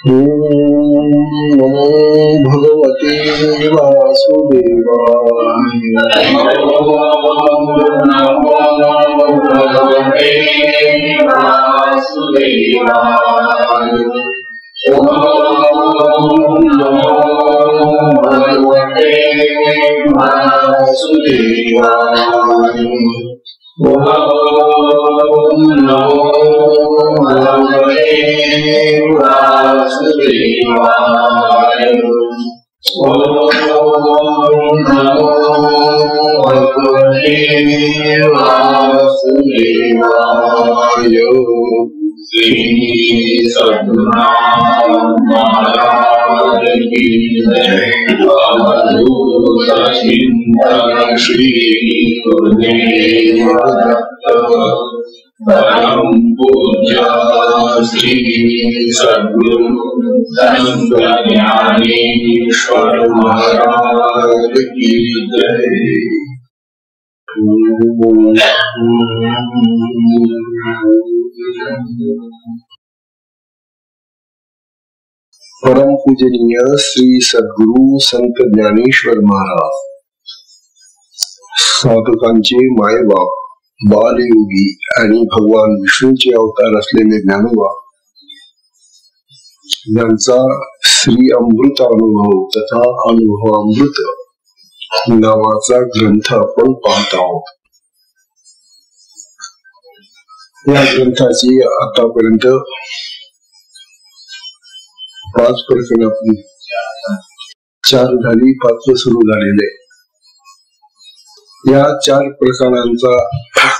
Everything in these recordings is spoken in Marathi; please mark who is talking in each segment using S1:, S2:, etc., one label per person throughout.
S1: नमो भगवते वासुदेवाय।
S2: नमो भगवते वासुदेवाय। ओम नमो भगवते वासुदेवाय। ओम नमो भगवते वासुदेवाय। ओम नमो भगवते वासुदेवाय। श्री सद्गुरुनाथ महाराज की जय। अवधूत चिंतन श्री गुरुदेव दत्त। परम पूज्य श्री सद्गुरु संत ज्ञानेश्वर महाराज की जय।
S1: परम पूजनीय श्री सद्गुरु संत ज्ञानेश्वर महाराज, साधकांचे मायबाप, बालयोगी आणि भगवान विष्णूचे अवतार असलेले ज्ञानोबा यांचा श्री अमृत अनुभव तथा अनुभवामृत नावाचा ग्रंथ आपण पाहत आहोत. या ग्रंथाची आतापर्यंत 5 प्रकरण आपली 4 झाली, 5 सुरू झालेले. या 4 प्रकरणांचा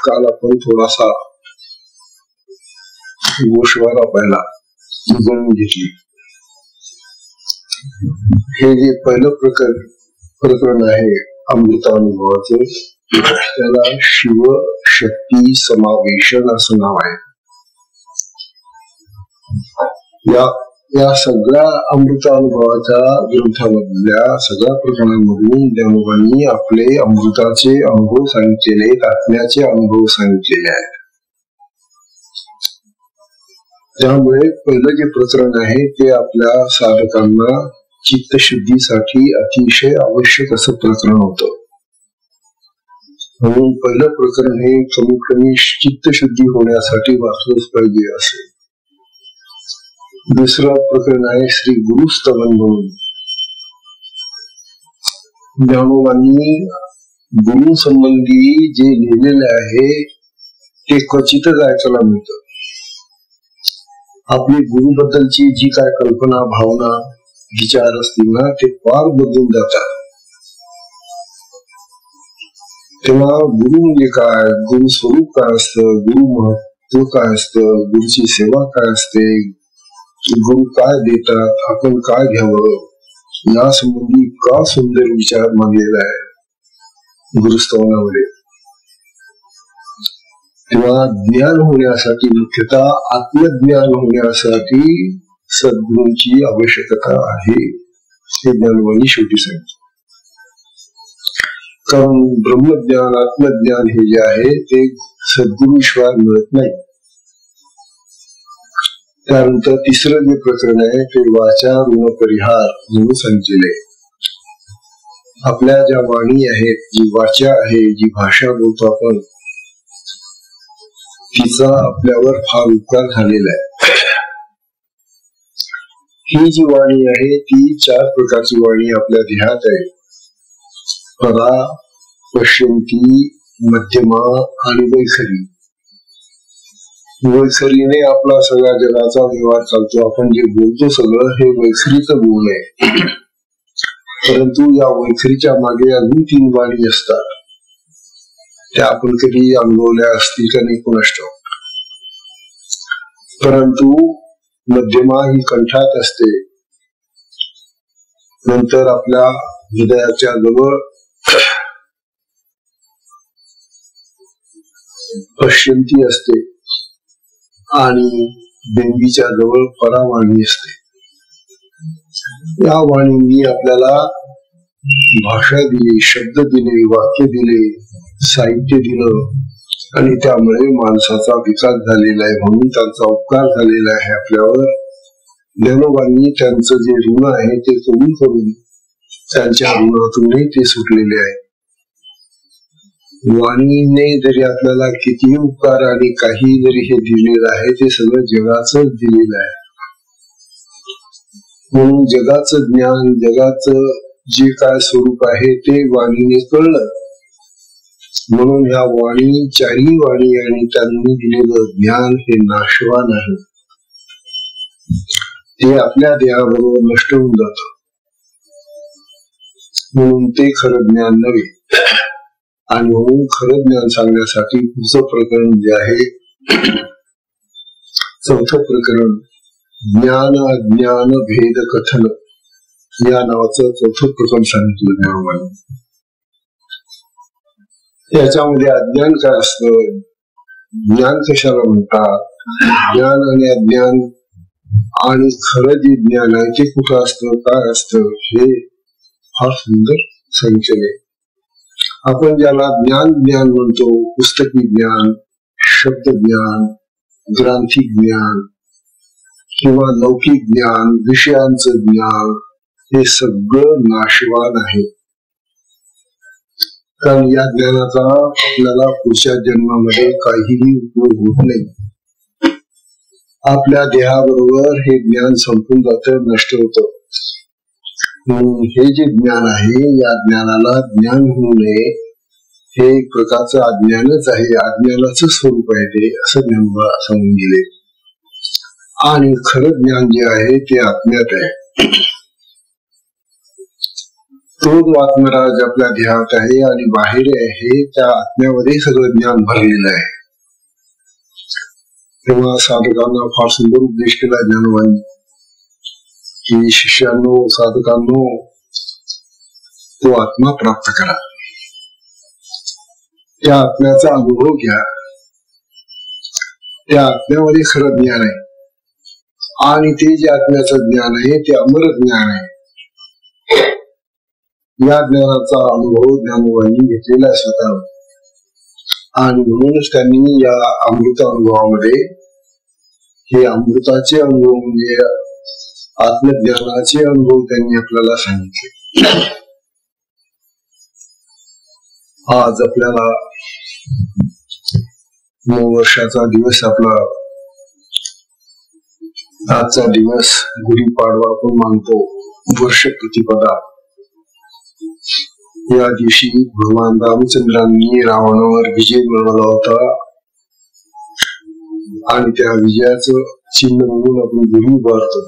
S1: काल आपण थोडासा गोषवारा पाहिला, जाणून घेतली. हे जे पहिलं प्रकरण आहे अमृतानुभवाचे, त्याला शिव शक्ती समावेशन असं नाव आहे. या सगळ्या अमृतानुभवाच्या ग्रंथामधल्या सगळ्या प्रकरणांमधून ज्ञानोबांनी आपले अमृताचे अनुभव सांगितलेले, आत्म्याचे अनुभव सांगितलेले आहेत. त्यामुळे पहिलं जे प्रकरण आहे ते आपल्या साधकांना चित्तशुद्धीसाठी अतिशय आवश्यक असं प्रकरण होतं. म्हणून पहिलं प्रकरण हे कमीत कमी चित्तशुद्धी होण्यासाठी वाचलंच पाहिजे असे. दुसरं प्रकरण आहे श्री गुरुस्तवन म्हणून. ज्ञानोबांनी गुरु संबंधी जे लिहिलेले आहे ते क्वचितच ऐकायला मिळतं. आपली गुरुबद्दलची जी काय कल्पना, भावना, विचार असतील ना, ते फार बदलून जातात. तेव्हा गुरु म्हणजे काय, गुरु स्वरूप काय असतं, गुरु महत्व काय असतं, गुरुची सेवा काय असते, गुरु काय देतात, आपण काय घ्यावं, या संबंधी इतका सुंदर विचार मांडलेला आहे गुरुस्तवनामध्ये. तेव्हा ज्ञान होण्यासाठी, मुख्यतः आत्मज्ञान होण्यासाठी सद्गुरूंची आवश्यकता आहे, हे ज्ञानोबांनी शेवटी सांगितलं. कारण ब्रह्मज्ञान, आत्मज्ञान हे जे आहे ते सद्गुरूशिवाय मिळत नाही. त्यानंतर तिसरं जे प्रकरण आहे ते वाचा ऋण परिहार म्हणून सांगितलेले. आपल्या ज्या वाणी आहेत, जी वाचा आहे, जी भाषा बोलतो आपण, तिचा आपल्यावर फार उपकार झालेला आहे. ही जी वाणी आहे ती 4 प्रकारची वाणी आपल्या ध्येयात आहे. परा, पश्यंती, मध्यमा आणि वैखरी. वैखरीने आपला सगळ्या जगाचा व्यवहार चालतो. आपण जे बोलतो सगळं हे वैखरीचं बोल आहे. परंतु या वैखरीच्या मागे अजून 3 वाणी असतात. त्या आपण कधी अनुभवल्या असतील का नाही कोणास ठाऊक. परंतु मध्यमा ही कंठात असते, नंतर आपल्या हृदयाच्या जवळ पश्यंती असते आणि बिंबीच्या जवळ परावाणी असते. या वाणींनी आपल्याला भाषा दिली, शब्द दिले, वाक्य दिले, साहित्य दिलं आणि त्यामुळे माणसाचा विकास झालेला आहे. म्हणून त्यांचा उपकार झालेला आहे आपल्यावर. ज्ञानोबांनी त्यांचं जे ऋण आहे ते करून त्यांच्या ऋणातूनही ते सुटलेले आहे. वाणीने जरी आपल्याला कितीही उपकार आणि काही जरी हे दिलेलं आहे ते सगळं जगाचंच दिलेलं आहे. म्हणून जगाचं ज्ञान, जगाचं जे काय स्वरूप आहे ते वाणीने कळलं. म्हणून ह्या वाणी, चारही वाणी आणि त्यांनी दिलेलं ज्ञान हे नाशवान आहे. ते आपल्या देहाबरोबर नष्ट होऊन जात. म्हणून ते खरं ज्ञान नव्हे. आणि म्हणून खरं ज्ञान सांगण्यासाठी पुढचं प्रकरण जे आहे, चौथं प्रकरण, ज्ञान अज्ञान भेद कथन या नावाचं चौथं प्रकरण सांगितलं ज्ञानोबांनी. याच्यामध्ये अज्ञान काय असतं, ज्ञान कशाला म्हणतात, ज्ञान आणि अज्ञान आणि खरं जे ज्ञान आहे ते कुठं असतं, काय असतं, हे फार सुंदर सांगितले. आपण ज्याला ज्ञान ज्ञान म्हणतो, पुस्तकी ज्ञान, शब्द ज्ञान, ग्रांथिक ज्ञान किंवा लौकिक ज्ञान, विषयांचं ज्ञान, हे सगळं नाशवान आहे. कारण या ज्ञानाचा आपल्याला पुढच्या जन्मामध्ये काहीही उपयोग होत नाही. आपल्या देहाबरोबर हे ज्ञान संपून जातं, नष्ट होतं. म्हणून हे जे ज्ञान आहे, या ज्ञानाला ज्ञान होऊ नये, हे एक प्रकारचं अज्ञानच आहे, अज्ञानाचं स्वरूप आहे ते, असं ज्ञानोबा सांगून गेले. आणि खरं ज्ञान जे आहे ते आत्म्यात आहे. तो जो आत्मराज आपल्या देहात आहे आणि बाहेर आहे, त्या आत्म्यामध्ये सगळं ज्ञान भरलेलं आहे. तेव्हा साधकांना फार सुंदर उपदेश केला ज्ञानोबांनी की शिष्यांनो, साधकांनो, तो आत्मा प्राप्त करा, त्या आत्म्याचा अनुभव घ्या. त्या आत्म्यामध्ये खरं ज्ञान आहे आणि ते जे आत्म्याचं ज्ञान आहे ते अमर ज्ञान आहे. या ज्ञानाचा अनुभव ज्ञानोबांनी घेतलेला आहे स्वतः. आणि म्हणूनच त्यांनी या अमृत अनुभवामध्ये, हे अमृताचे अनुभव म्हणजे आत्मज्ञानाचे अनुभव त्यांनी आपल्याला सांगितले. आज आपल्याला नववर्षाचा दिवस, आपला आजचा दिवस गुढीपाडवा आपण मानतो, वर्ष प्रतिपदा. या दिवशी भगवान रामचंद्रांनी रावणावर विजय मिळवला होता आणि त्या विजयाचं चिन्ह म्हणून आपण गुढी उभारतो.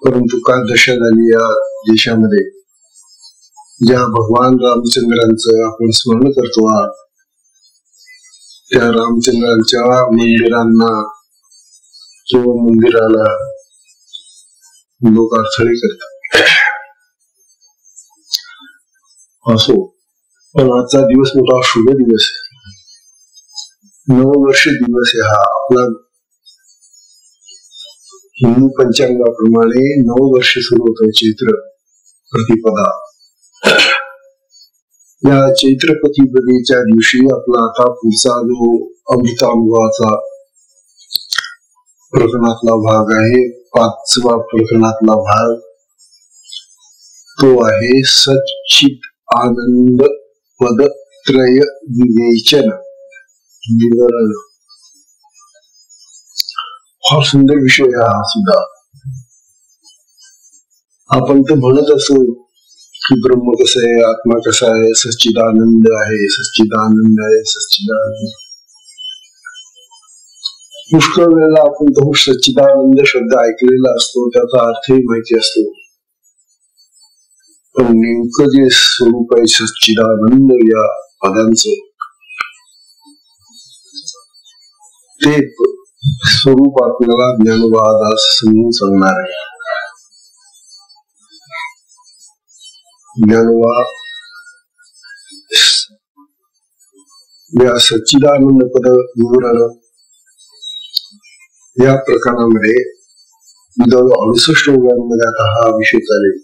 S1: परंतु काय दशा झाली या देशामध्ये, ज्या भगवान रामचंद्रांचं आपण स्मरण करतो, त्या रामचंद्रांच्या मंदिरांना किंवा मंदिराला लोक अडथळे करतात. असो, पण आजचा दिवस मोठा शुभ दिवस आहे, नववर्ष दिवस आहे हा. आपला हिंदू पंचांगाप्रमाणे नववर्ष सुरू होतं चैत्र प्रतिपदा. या चैत्र प्रतिपदेच्या दिवशी आपला आता पुढचा जो अमृतानुभवाचा प्रकरणातला भाग आहे, 5वा प्रकरणातला भाग, तो आहे सच्चित आनंद पदत्रय विवेचन विवरण. फार सुंदर विषय हा सुद्धा. आपण तर म्हणत असो की ब्रह्म कसं आहे, आत्मा कसा आहे, सच्चिदानंद आहे, सच्चिदानंद आहे, सच्चिदानंद. पुष्कळ वेळेला आपण तो सच्चिदानंद शब्द ऐकलेला असतो, त्याचा अर्थही माहिती असतो. पण नेमकं जे स्वरूप आहे सच्चिदानंद या पदांचं, ते स्वरूप आपल्याला ज्ञानोबा आज समजून सांगणार आहे. ज्ञानोबा या सच्चिदानंद पद विवरण या प्रकरणामध्ये 68 ओव्यांमध्ये आता हा विषय चालेल.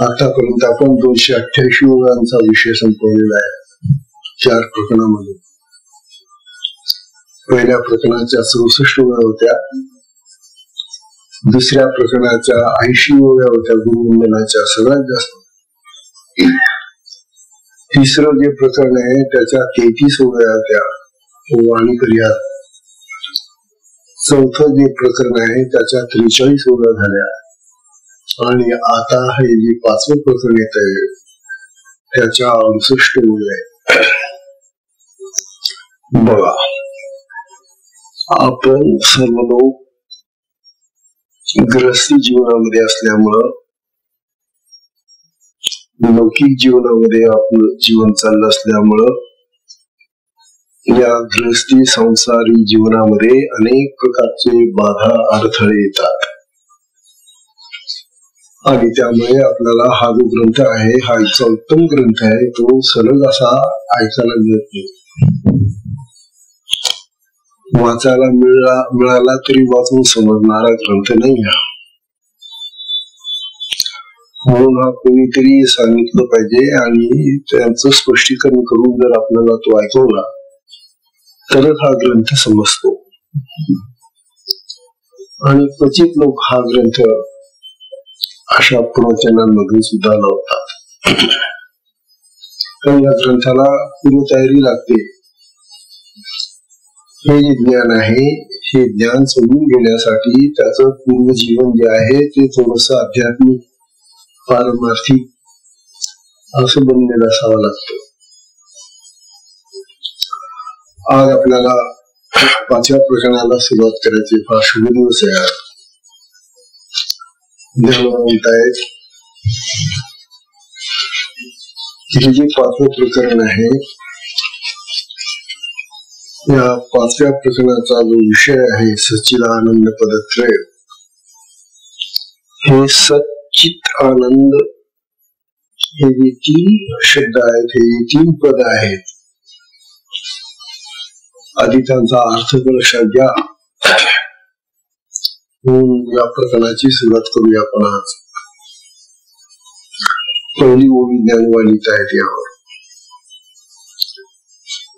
S1: आतापर्यंत आपण 288 ओव्यांचा विषय संपवलेला आहे 4 प्रकरणामध्ये. पहिल्या प्रकरणाच्या 64 ओव्या होत्या, दुसऱ्या प्रकरणाच्या 80 ओव्या होत्या, गुरुवंदनाच्या सगळ्यात जास्त. तिसरं जे प्रकरण आहे त्याच्या 33 ओव्या होत्या, वाणी पर्याय. चौथं जे प्रकरण आहे त्याच्या 43 ओव्या झाल्या. आणि आता हे जे 5वं प्रकरण येत आहे त्याच्या 68 ओव्या आहे. बघा, आपण सर्व लोक गृहस्थी जीवनामध्ये असल्यामुळं, लौकिक जीवनामध्ये आपलं जीवन चाललं असल्यामुळं या गृहस्थी संसारी जीवनामध्ये अनेक प्रकारचे बाधा अडथळे येतात. आणि त्यामुळे आपल्याला हा जो ग्रंथ आहे हा इतका उत्तम ग्रंथ आहे, तो सलग असा ऐकायला मिळत नाही. वाचायला मिळाला तरी वाचून समजणारा ग्रंथ नाही हा. म्हणून हा कोणीतरी सांगितलं पाहिजे आणि त्यांचं स्पष्टीकरण करून जर आपल्याला तो ऐकवला तरच हा ग्रंथ समजतो. आणि क्वचित लोक हा ग्रंथ अशा प्रवचनांमधून सुद्धा लावतात. पण या ग्रंथाला पूर्वतयारी लागते. हे जे ज्ञान आहे हे ज्ञान समजून घेण्यासाठी त्याचं पूर्वजीवन जे आहे ते थोडस आध्यात्मिक, पारमार्थिक असं बनलेलं असावं लागतं. आज आपल्याला 5व्या प्रकरणाला सुरुवात करायची. फार शुभ दिवस आहे. म्हणतायत हे जे 5वं प्रकरण आहे या 5व्या प्रकरणाचा जो विषय आहे सच्चिदानंद पदत्रय, हे सच्चित आनंद हे जे 3 शब्द आहेत, हे 3 पद आहेत. आधी त्यांचा अर्थ लक्षात घ्या. या प्रकरणाची सुरुवात करूया. आपण आज पहिली ओवी ज्ञानवालीत आहे. यावर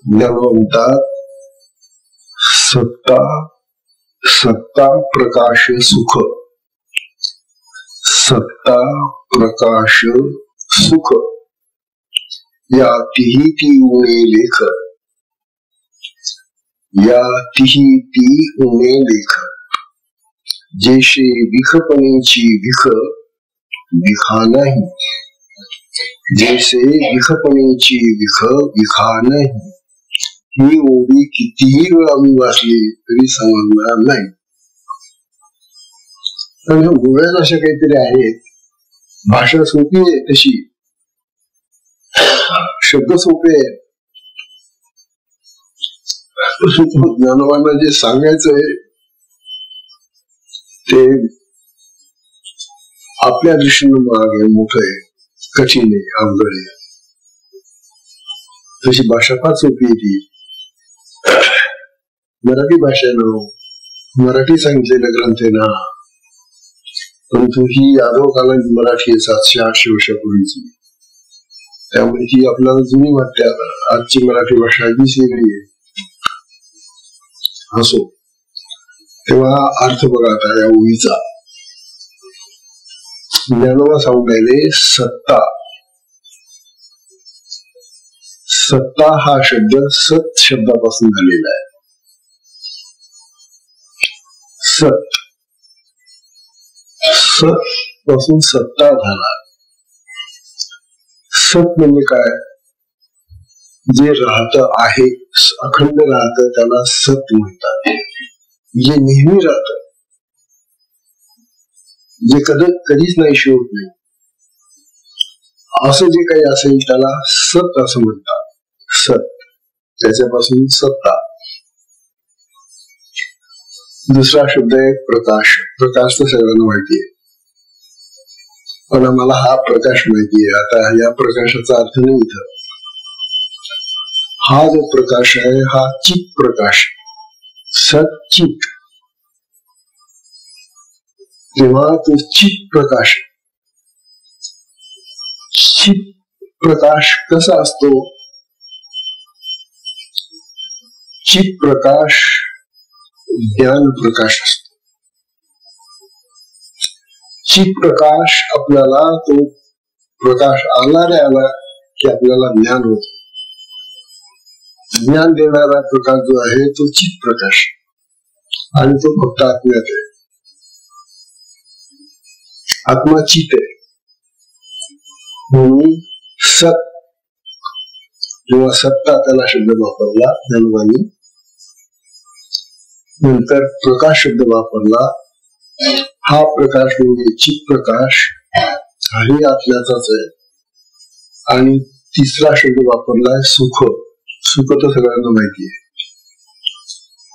S1: ज्ञानवा म्हणतात, सत्ता सत्ता प्रकाश सुख, सत्ता प्रकाश सुख या तिही ती उणे लेख, या तिही ती उणे लेख, जैसे विखपणेची विख विखा नाही, जैसे विखपणेची विख विखा नाही. ही ओवी कितीही वेळा मी वाचली तरी समजणार नाही. पण गोव्यात अशा काहीतरी आहेत, भाषा सोपी आहे तशी, शब्द सोपे आहे. ज्ञानवाना जे सांगायचंय ते आपल्या दृष्टीनं माग आहे, मोठं आहे, कठीण आहे, अवघड आहे. तशी भाषा फार सोपी आहे ती. मराठी भाषेनं मराठी सांगितलेलं ग्रंथ आहे ना, परंतु ही यादव कालीन मराठी आहे 700-800 वर्षापूर्वीची. त्यामुळे ही आपल्याला जुनी वाटते. आजची मराठी भाषा अगदीच वेगळी आहे. असो, तेव्हा अर्थ बघा आता या ओवीचा. ज्ञानोबा सांगून राहिले, सत्ता. सत्ता हा शब्द सत शब्दापासून झालेला आहे. सत, सत पासून सत्ता झाला. सत म्हणजे काय? जे राहत आहे, अखंड राहत त्याला सत म्हणतात. जे नेहमी राहत, जे कधीच नाहीशी होत नाही, असं जे काही असेल त्याला सत असं म्हणतात. सत, त्याच्यापासून सत्ता. दुसरा शब्द आहे प्रकाश. प्रकाश तर सगळ्यांना माहिती आहे, पण आम्हाला हा प्रकाश माहिती आहे. आता या प्रकाशाचा अर्थ नाही इथं. हा जो प्रकाश आहे हा चित प्रकाश, सच्चित. तेव्हा तो चित प्रकाश. चित प्रकाश कसा असतो? चित प्रकाश ज्ञान प्रकाश असतो. चित प्रकाश आपल्याला तो प्रकाश आला रे आला की आपल्याला ज्ञान होत. ज्ञान देणारा प्रकाश जो आहे तो चित प्रकाश आणि तो फक्त आत्म्यात आहे. आत्मा चित आहे म्हणून सत जेव्हा सत्ता त्याला शब्द वापरला ज्ञानवाणी, नंतर प्रकाश शब्द वापरला. हा प्रकाश म्हणजे चित प्रकाश हाही आत्म्याचाच आहे. आणि तिसरा शब्द वापरलाय सुख. सुख तर सगळ्यांना माहिती आहे,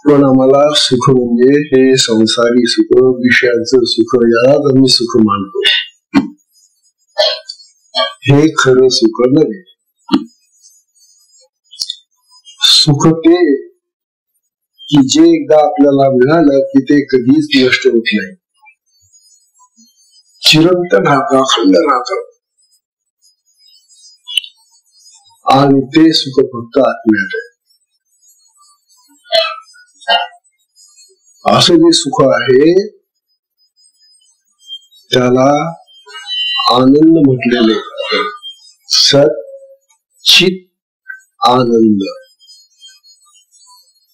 S1: पण आम्हाला सुख म्हणजे हे संसारी सुख, विषयाचं सुख, यालाच आम्ही सुख मानतो. हे खरं सुख नव्हे. सुख ते की जे एकदा आपल्याला मिळालं की ते कधीच नष्ट होत नाही, चिरंतन राहतं, अखंड राहतं. आणि ते सुख फक्त आत्म्यात आहे. असं जे सुख आहे त्याला आनंद म्हटलेले. सत चित आनंद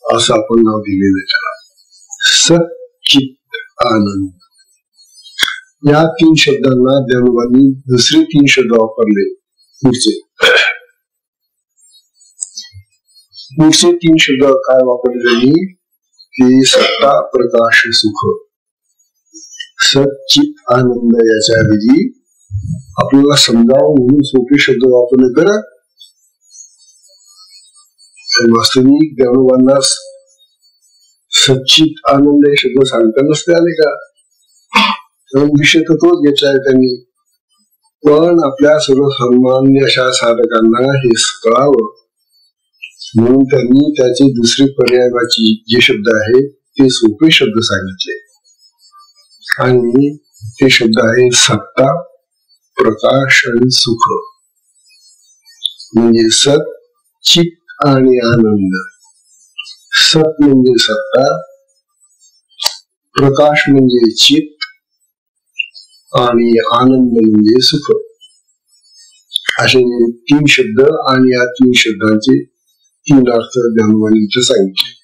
S1: असं आपण नाव दिलेलं त्याला. सत चित आनंद या तीन शब्दांना ज्ञानवाणी दुसरे तीन शब्द वापरले. पुढचे तीन शब्द काय वापरले त्यांनी की सत्ता प्रकाश सुख. सत चित आनंद याच्या ऐवजी आपल्याला समजावून म्हणून सोपे शब्द वापरले तर वास्तविक ज्ञानवांना सच्चित आनंद हे शब्द सांगतानाच ते आले का? विषय तर तोच घ्यायचा आहे त्यांनी. पण आपल्या सर्वसामान्य अशा साधकांना हे कळावं म्हणून त्यांनी त्याचे दुसरे पर्यायाची जे शब्द आहे ते सोपे शब्द सांगितले. आणि ते शब्द आहे सत्ता प्रकाश आणि सुख. म्हणजे सत चित आणि आनंद. सत म्हणजे सत्ता, प्रकाश म्हणजे चित आणि आनंद म्हणजे सुख. असे तीन शब्द आणि या तीन शब्दांचे तीन अर्थ ज्ञानवाणीचे सांगितले.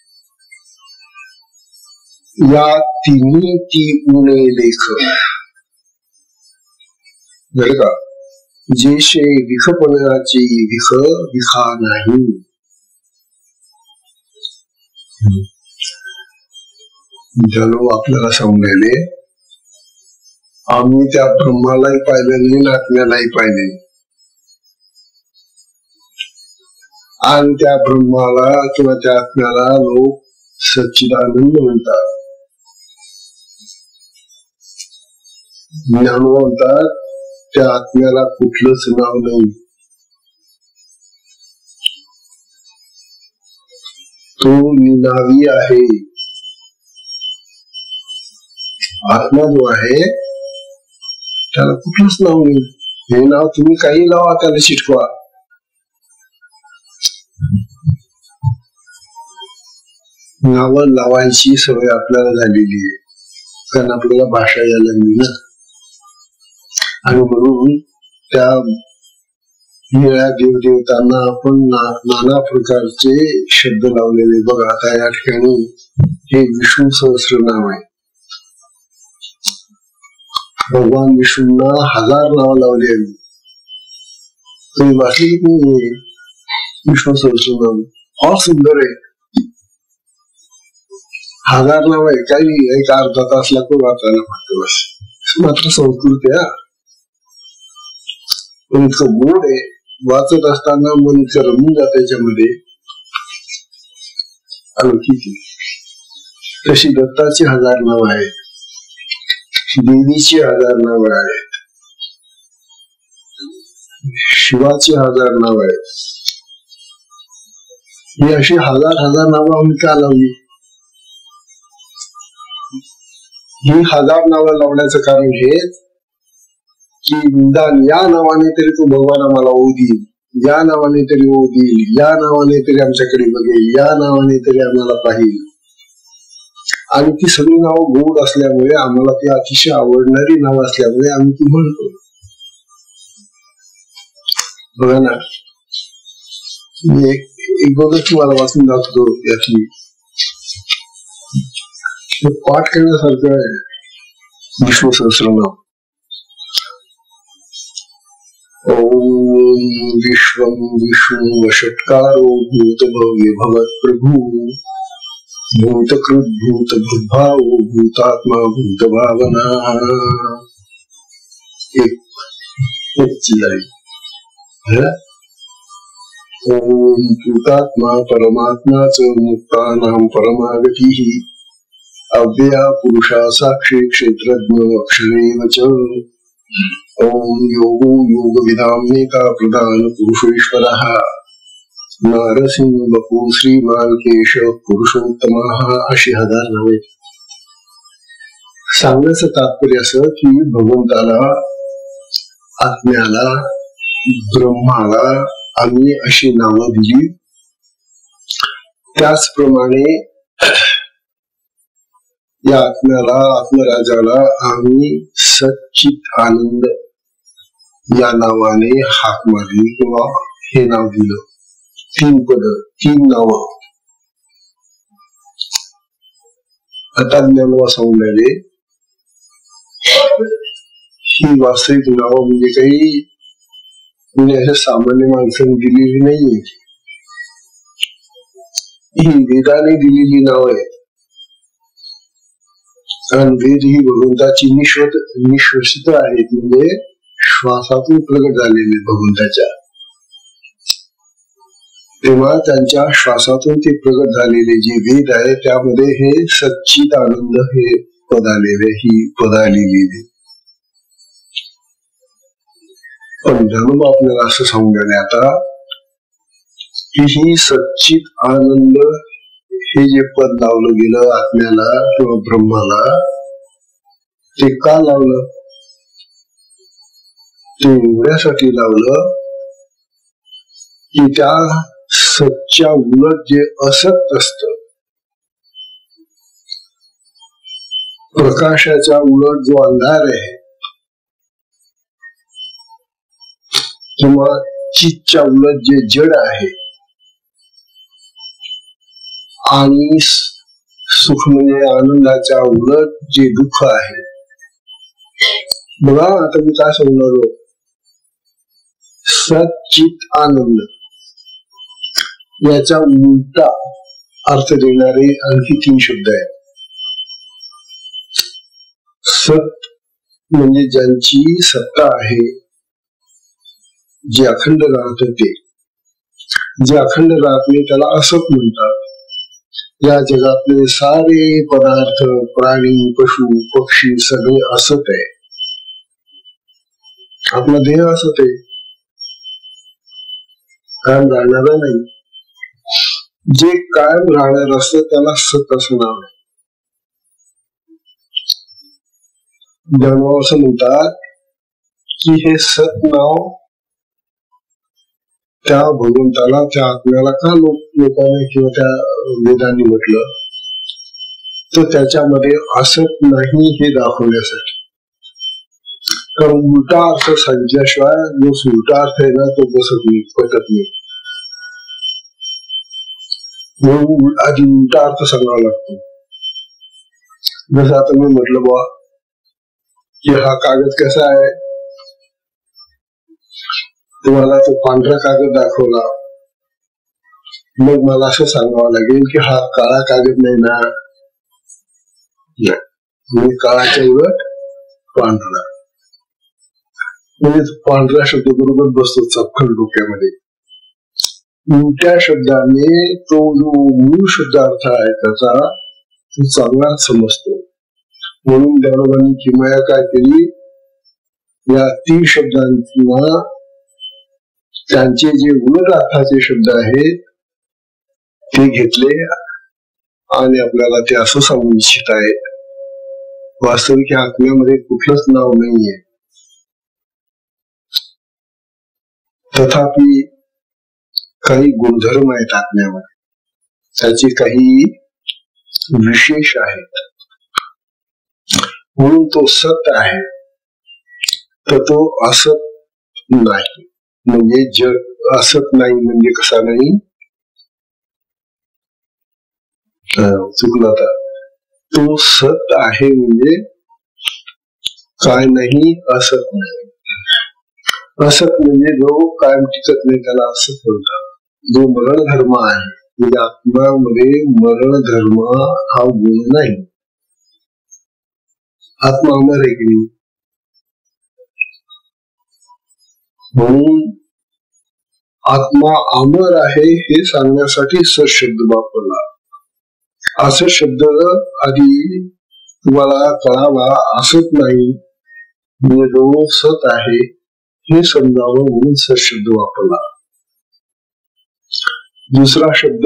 S1: या तिन्ही ती उणे लेख बर का. जेशे विखपणाची विख विखा नाही. जणू आपल्याला समजले आम्ही त्या ब्रह्मालाही पाहिलं नाही, आत्म्यालाही पाहिले, आणि त्या ब्रह्माला किंवा त्या आत्म्याला लोक सच्चिदानंद म्हणतात. ज्ञान म्हणतात त्या आत्म्याला कुठलंच नाव नाही. तो निनावी आहे. आत्मा जो आहे त्याला कुठलंच नाव नाही. हे नाव तुम्ही काही लावा, त्याला चिटकवा. नावं लावायची सवय आपल्याला झालेली आहे, कारण आपल्याला भाषा यायला लागली ना. आणि म्हणून त्या निळ्या देवदेवतांना आपण नाना प्रकारचे शब्द लावलेले. बघा आता या ठिकाणी हे विष्णू सहस्र नाव आहे. भगवान विष्णूंना 1000 नाव लावले. तुम्ही वाचली की विष्णू सहस्र नाम फार सुंदर आहे. 1000 नाव आहे, काही एक अर्धा तास लागतो वाचायला फक्त. बस मात्र संस्कृत आहे. पण इतकं गोड आहे, वाचत असताना मन इतकं रमून जात त्याच्यामध्ये. अलौकिक तशी दत्ताची 1000 नाव आहेत, देवीची 1000 नाव आहेत, शिवाची 1000 नाव आहेत. ही अशी 1000 नावं आम्ही का लावली? ही 1000 नावं लावण्याचं कारण हे की निदान या नावाने तरी तो भगवान आम्हाला होऊ देईल. या नावाने तरी ओढील, या नावाने तरी आमच्याकडे बघेल, या नावाने तरी आम्हाला पाहिल. आणि ती सगळी नावं गोड असल्यामुळे आम्हाला ती अतिशय आवडणारी नाव असल्यामुळे आम्ही ती म्हणतो. बघा ना, मी एक गोष्ट तुम्हाला वाचून दाखवतो. यातली पाठ करण्यासारखं आहे. विष्णू सहस्रनाम. ओम विश्वं विष्णु वषट्कारो भूत भव्य भवत् प्रभु भूतकृत भूत भूतभावो भूतात्मा भूत भावना. एक चीज आहे. ओम भूतात्मा परमात्माच मुक्तानां परमागतिः अव्यया पुरुषा साक्षी क्षेत्रज्ञ अक्षरेव च. ओम योगो योगविदां नेता प्रधान पुरुषेश्वरः नारसिंह बपू श्रीमान केशव पुरुषोत्तमः. अशी 1000 नावे. सांगण्याचं तात्पर्य असं की भगवंताला, आत्म्याला, ब्रह्माला आम्ही अशी नावं दिली. त्याचप्रमाणे या आत्म्याला, आत्मराजाला आम्ही सच्चित आनंद या नावाने हाक मारली किंवा हे नाव दिलं. 3 पद, 3 नावं. आता ज्ञानोबा सांगून राहिले ही वास्तविक नावं म्हणजे काही म्हणजे अशा सामान्य माणसाने दिलेली नाहीये. ही वेदाने दिलेली नाव आहे. कारण वेद ही भगवंताची निश्वसित आहेत, म्हणजे श्वासातून प्रगट झालेले भगवंताच्या. तेव्हा त्यांच्या श्वासातून ते प्रगट झालेले जे वेद आहे त्यामध्ये हे सच्चित आनंद हे पद आलेले, ही पद आलेली. पण ज्ञानोबा आपल्याला असं सांगून राहिले आता की ही सच्चित आनंद हे जे पद लावलं गेलं आत्म्याला किंवा ब्रह्माला, ते का लावलं? ते एवढ्यासाठी लावलं की त्या सच्च्या उलट जे असत असत, प्रकाशाच्या उलट जो अंधार आहे किंवा चित्तच्या उलट जे जड आहे आणि सुख म्हणजे आनंदाच्या उलट जे दुःख आहे. बघा आता मी काय सांगणार, सच्चित आनंद याचा उलटा अर्थ देणारे आणखी 3 शब्द आहेत. सत म्हणजे ज्यांची सत्ता आहे, जे अखंड राहत ते, जे अखंड राहत नाही त्याला असत म्हणतात. या जगातले सारे पदार्थ, प्राणी, पशु, पक्षी सगळे असत आहे. आपला देह असत आहे, कायम राहणारा नाही. जे कायम राहणार असत त्याला सत असं नाव आहे. ज्ञानोबा असं म्हणतात की हे सत नाव त्या भगवंताला, त्या आत्म्याला का लोकांनी किंवा त्या वेदांनी म्हटलं, तर त्याच्यामध्ये असत नाही हे दाखवण्यासाठी. कारण उलटा अर्थ सांगितल्याशिवाय जो उलटा अर्थ आहे ना तो बसत नाही, पटत नाही. म्हणून आधी उलटा अर्थ सांगावा लागतो. जसं आता मी म्हटलं बा की हा कागद कसा आहे, तुम्हाला तो पांढरा कागद दाखवला, मग मला असं सांगावं लागेल की हा काळा कागद नाही ना, म्हणजे काळाच्या उलट पांढरा. म्हणजे पांढरा शब्द बरोबर बसतो चपखल डोक्यामध्ये. उलट्या शब्दाने तो जो मूळ शब्द अर्थ आहे त्याचा तो चांगला समजतो. म्हणून ज्ञानोबांनी किमया काय केली, या 3 शब्दांना त्यांचे जे उलट अर्थाचे शब्द आहेत ते घेतले आणि आपल्याला ते असं सांगू इच्छित आहे, वास्तविक आत्म्यामध्ये कुठलंच नाव नाहीये. तथापि काही गुणधर्म आहेत आत्म्यामध्ये, त्याचे काही विशेष आहेत, म्हणून तो सत आहे. तर तो असत नाही. म्हणजे जग असत नाही म्हणजे कसा नाही, चुकला आता. तो सत आहे म्हणजे काय नाही, असत नाही. असत म्हणजे जो कायम टिकत नाही त्याला असत म्हणतात. जो मरण धर्म आहे म्हणजे आत्म्यामध्ये मरण धर्म हा गुण नाही. आत्मा अमर आहे की नाही, म्हणून आत्मा अमर आहे हे सांगण्यासाठी सत शब्द वापरला. असं शब्द आधी तुम्हाला कळावा, असत नाही म्हणजे जो सत आहे हे समजावं म्हणून सत शब्द वापरला. दुसरा शब्द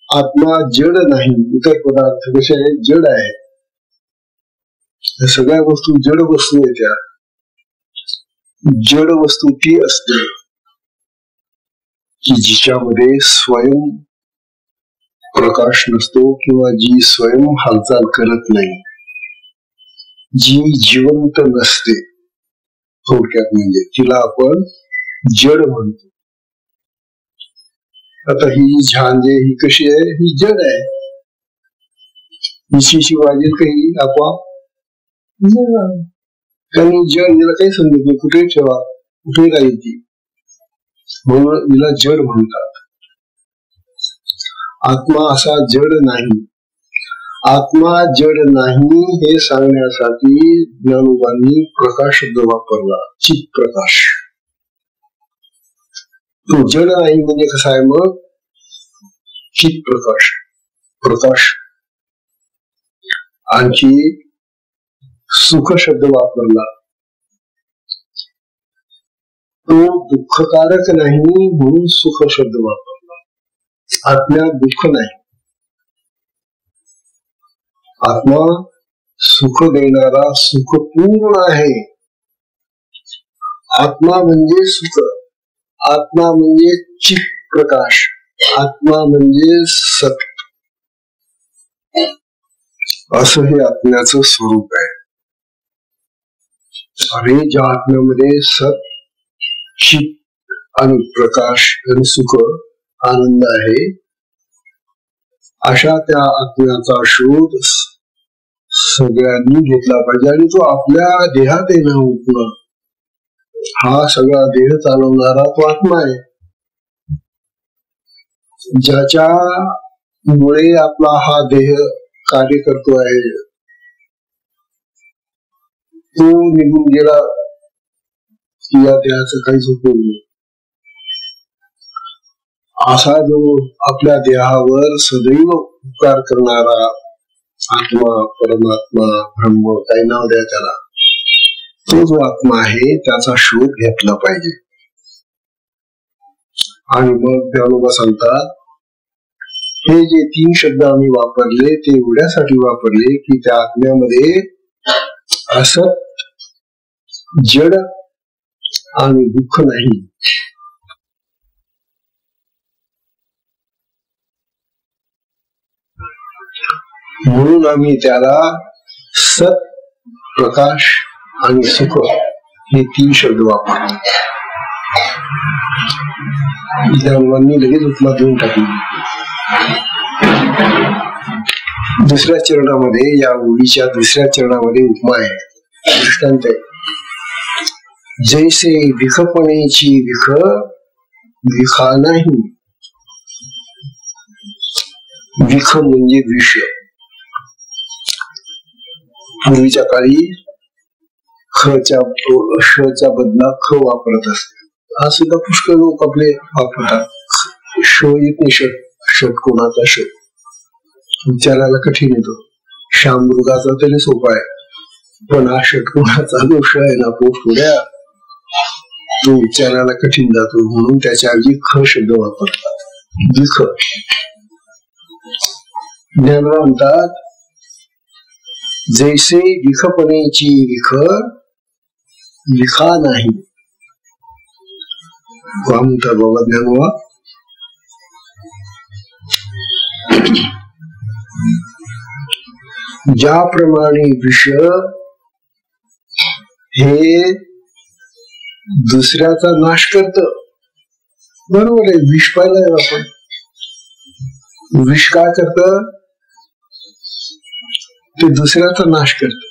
S1: आत्मा जड नाही. इतर पदार्थ कसे आहेत, जड आहे. सगळ्या वस्तू जड वस्तू येत्या. जड वस्तू ती असते की जिच्यामध्ये स्वयं प्रकाश नसतो किंवा जी स्वयं हालचाल करत नाही, जी जिवंत नसते. थोडक्यात म्हणजे तिला आपण जड म्हणतो. आता ही झांजे ही कशी आहे, ही जड आहे. हिची वाजेल काही आपोआप कारण जड, हिला काही समजत नाही, कुठे ठेवा कुठे राहील ती, म्हणून हिला जड म्हणतात. आत्मा असा जड नाही. आत्मा जड नाही हे सांगण्यासाठी ज्ञानोबांनी प्रकाश शब्द वापरला, चित प्रकाश. तो जड नाही म्हणजे कसा आहे मग, चित प्रकाश. प्रकाश. आणखी सुख शब्द वापरला. तो दुःखकारक नाही म्हणून सुख शब्द वापरला. आत्म्यात दुःख नाही. आत्मा सुख देणारा सुखपूर्ण आहे. आत्मा म्हणजे सुख, आत्मा म्हणजे चित प्रकाश, आत्मा म्हणजे सत. असं हे आत्म्याचं स्वरूप आहे. आणि ज्या आत्म्यामध्ये सत, चित आणि प्रकाश आणि सुख आनंद आहे, अशा त्या आत्म्याचा शोध सगळ्यांनी घेतला पाहिजे. आणि तो आपल्या देहात आहे ना, हा सगळा देह चालवणारा तो आत्मा आहे. ज्याच्या मुळे आपला हा देह कार्य करतो आहे, तो निघून गेला की या देहाचं काहीच उपयोग नाही. असा जो आपल्या देहावर सदैव उपकार करणारा आत्मा, परमात्मा, ब्रह्म, काही नाव द्या त्याला, तो जो आत्मा आहे त्याचा शोध घेतला पाहिजे. आणि मग ज्ञानोबा सांगतात, हे जे 3 शब्द आम्ही वापरले ते एवढ्यासाठी वापरले की त्या आत्म्यामध्ये असत, जड आणि दुःख नाही. म्हणून आम्ही त्याला सत, प्रकाश आणि सुख हे 3 शब्द वापरले. ज्ञानोबांनी लगेच उपमा देऊन टाकली. दुसऱ्या चरणामध्ये, या ओळीच्या दुसऱ्या चरणामध्ये उपमा आहे, दृष्टांत आहे. जैसे विखपणेची विख विखा नाही. विख म्हणजे विष. पूर्वीच्या काळी श चा बदला ख वापरत असते. आज सुद्धा पुष्कळ लोक आपले वापरतात. श येत नाही. षट कोणाचा श उच्चारायला कठीण येतो. शामृगाचा तरी सोपा आहे, पण हा षटकोणाचा जो श आहे ना पुढ्या, तो उच्चारायला कठीण जातो. म्हणून त्याच्या ऐवजी ख शब्द वापरतात, विख. ज्ञानोबा म्हणतात, जैसे विखपणेची विख विखा नाही. म्हणतात बाबा ज्ञानोबा, ज्याप्रमाणे विष हे दुसऱ्याचा नाश करत, बरोबर आहे. विष पाहिलंय आपण. विष काय करत? ते दुसऱ्याचा नाश करत.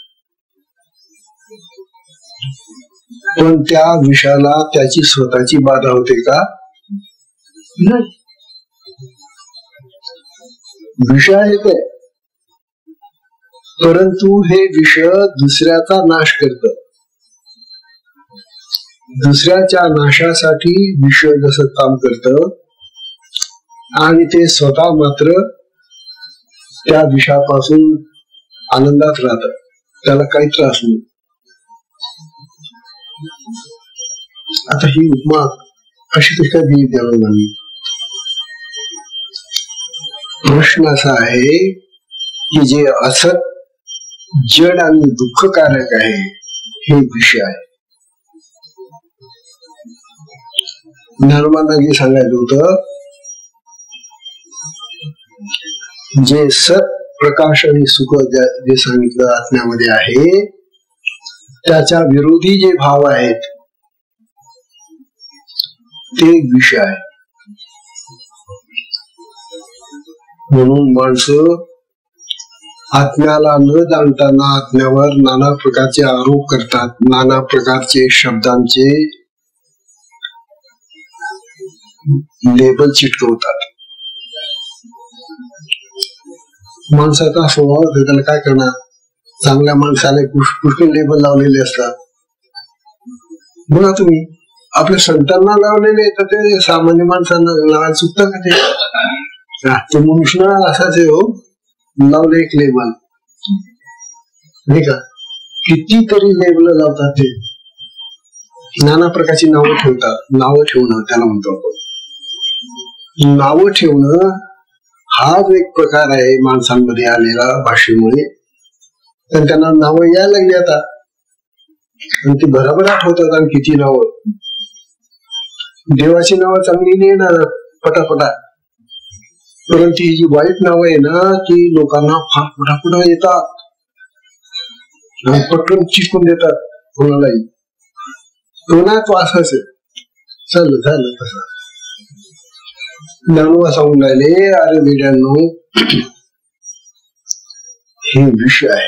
S1: पण त्या विषाला त्याची स्वतःची बाधा होते का? नाही. विष येते, परंतु हे विष दुसऱ्याचा नाश करत. दुसऱ्याच्या नाशासाठी विष जसं काम करत आणि ते स्वतः मात्र त्या विषापासून आनंदात राहत, त्याला काही त्रास नाही. आता ही उपमा अशी कशी काय दिली त्याला? प्रश्न असा आहे की जे असत, जड आणि दुःखकारक आहे हे विष आहे. धर्मांना जे सांगायचं होतं, जे सत, प्रकाश आणि सुख जे सांगितलं आत्म्यामध्ये आहे, त्याच्या विरोधी जे भाव आहेत ते विष आहे. म्हणून माणसं आत्म्याला न जाणताना आत्म्यावर नाना प्रकारचे आरोप करतात, नाना प्रकारचे शब्दांचे लेबल चिटकवतात. माणसाचा स्वभाव त्याला काय करणार? चांगल्या माणसाला पुष्कळ लेबल लावलेले असतात. बघा तुम्ही, आपल्या संतांना लावलेले तर ते सामान्य माणसांना लावायला चुकतं का? ते मनुष्य असाच आहे हो, लावले एक लेबल, नाही का? कितीतरी लेबल लावतात. ते नाना प्रकारची नावं ठेवतात. नावं ठेवणं त्याला म्हणतो आपण. नावं ठेवणं हाच एक प्रकार आहे माणसांमध्ये आलेला भाषेमुळे. तर त्यांना नावं यायला लागली आता, आणि ती बरोबर आठवतात. आणि किती नावं, देवाची नावं चांगली नाही येणार पटापटा, परंतु ही जी वाईट नावं आहे ना, ती लोकांना फार पटापटा येतात आणि पटकन चिटकून देतात कोणालाही. कोणा तो असाच चाललं झालं तसं. ज्ञानोबा सांगून राहिले, अरे वेड्यांनो, हे विष आहे.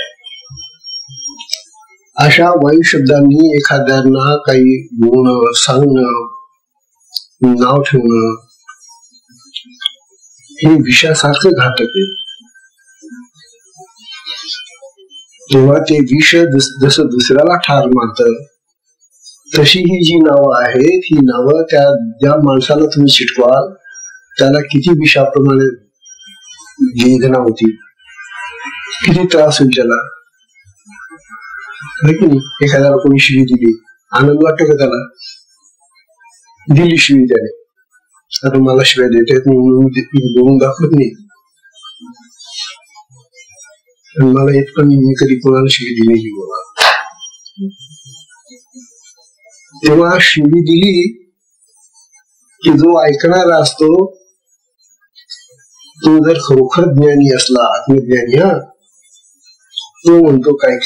S1: अशा वाईट शब्दांनी एखाद्यांना काही बोलणं, सांगणं, नाव ठेवणं हे विषासारखं घातक आहे. तेव्हा ते विष जसं दुसऱ्याला ठार मारत, तशी ही जी नावं आहेत, ही नावं त्या ज्या माणसाला तुम्ही चिटकवाल त्याला किती विषाप्रमाणे वेदना होती, किती त्रास होईल त्याला. एखाद्याला कोणी शिवी दिली, आनंद वाटतो का त्याला? दिली शिवी त्याने, आता मला शिवाय देतात बोलून दाखवत नाही, मला येत पण मी कधी कोणाला शिवी दिली नाही बोला. तेव्हा शिवी दिली की जो ऐकणारा असतो तो जर खरोखर ज्ञानी असला, आत्मज्ञानी, तो म्हणतो काय